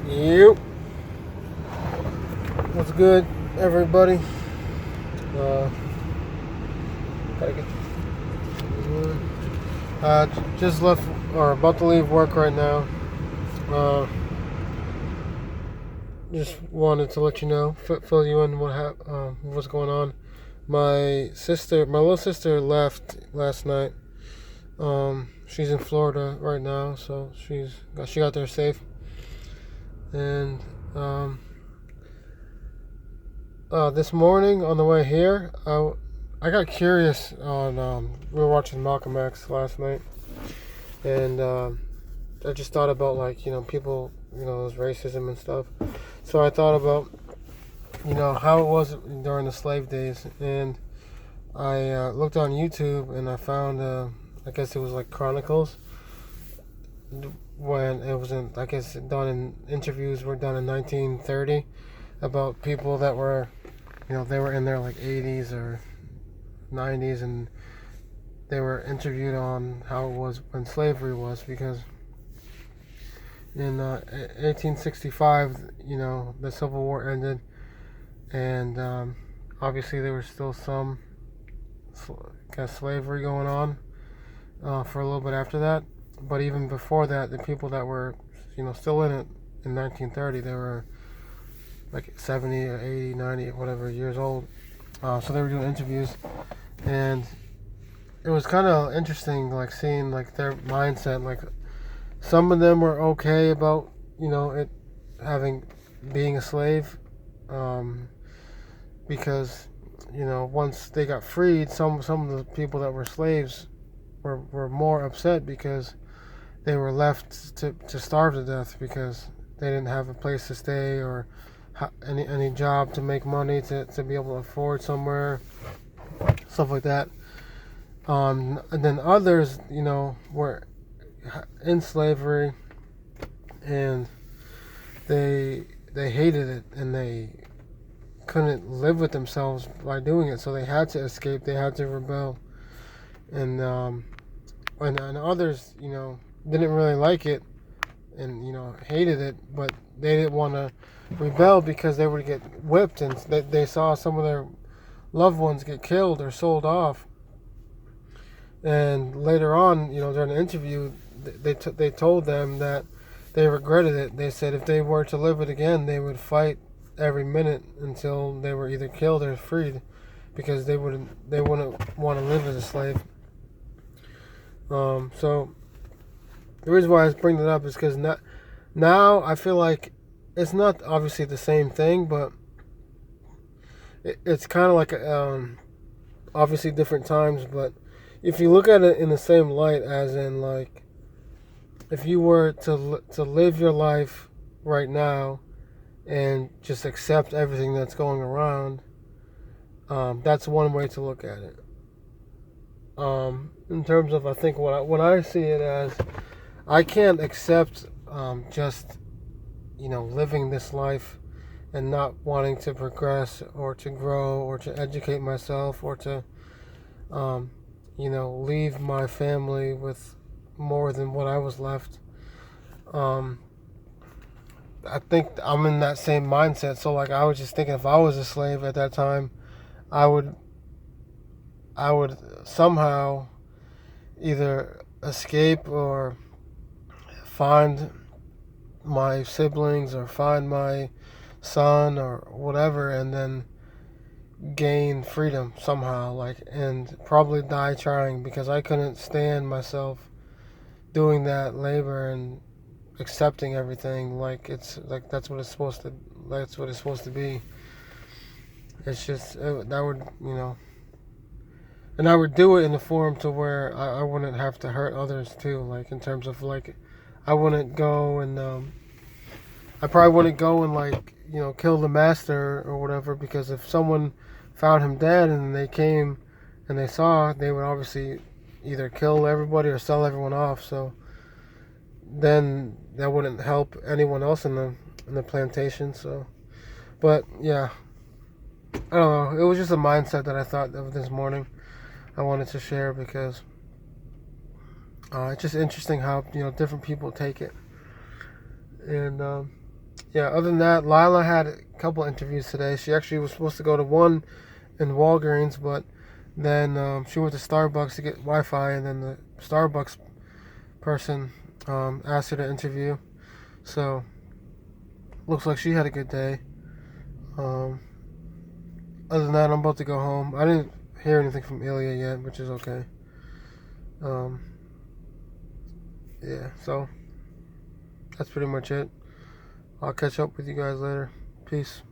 Yep. What's good, everybody? Uh, gotta get. Just left or about to leave work right now. Uh, just wanted to let you know, fill you in what's going on. My little sister left last night. She's in Florida right now, so she got there safe. And this morning on the way here, I got curious on. We were watching Malcolm X last night, and I just thought about people, there's racism and stuff. So I thought about how it was during the slave days, and I looked on YouTube and I found I guess it was like Chronicles when it was I guess done in interviews were done in 1930 about people that were they were in their like 80s or 90s, and they were interviewed on how it was when slavery was, because in 1865 the Civil War ended, and obviously there was still some kind of slavery going on for a little bit after that. But even before that, the people that were still in it in 1930, they were like 70 or 80, 90, whatever years old. So they were doing interviews, and it was kind of interesting, like seeing like their mindset. Like some of them were okay about it having being a slave, because once they got freed, some of the people that were slaves were more upset because they were left to starve to death because they didn't have a place to stay or any job to make money to be able to afford somewhere, stuff like that. And then others, were in slavery, and they hated it, and they couldn't live with themselves by doing it, so they had to escape. They had to rebel, and others, didn't really like it, and hated it, but they didn't want to rebel because they would get whipped, and they saw some of their loved ones get killed or sold off. And later on, during the interview, they told them that they regretted it. They said if they were to live it again, they would fight every minute until they were either killed or freed, because they wouldn't want to live as a slave. So the reason why I bring that up is because now I feel like it's not obviously the same thing, but it's kind of like obviously different times. But if you look at it in the same light, as in like if you were to live your life right now and just accept everything that's going around, that's one way to look at it. In terms of, I think what I see it as, I can't accept just living this life and not wanting to progress or to grow or to educate myself or to leave my family with more than what I was left. I think I'm in that same mindset. So like I was just thinking, if I was a slave at that time, I would somehow either escape or find my siblings or find my son or whatever, and then gain freedom somehow, like, and probably die trying, because I couldn't stand myself doing that labor and accepting everything like it's like that's what it's supposed to be. It's just that would and I would do it in a form to where I wouldn't have to hurt others too, like in terms of like I wouldn't go and I probably wouldn't go and like kill the master or whatever, because if someone found him dead and they came and they saw, they would obviously either kill everybody or sell everyone off. So then that wouldn't help anyone else in the plantation. So, but yeah, I don't know. It was just a mindset that I thought of this morning. I wanted to share because it's just interesting how different people take it, and Yeah, other than that, Lila had a couple interviews today. She actually was supposed to go to one in Walgreens, but then she went to Starbucks to get Wi-Fi, and then the Starbucks person asked her to interview. So, looks like she had a good day. Um, other than that, I'm about to go home. I didn't hear anything from Ilya yet, which is okay. Um, yeah, so that's pretty much it. I'll catch up with you guys later. Peace.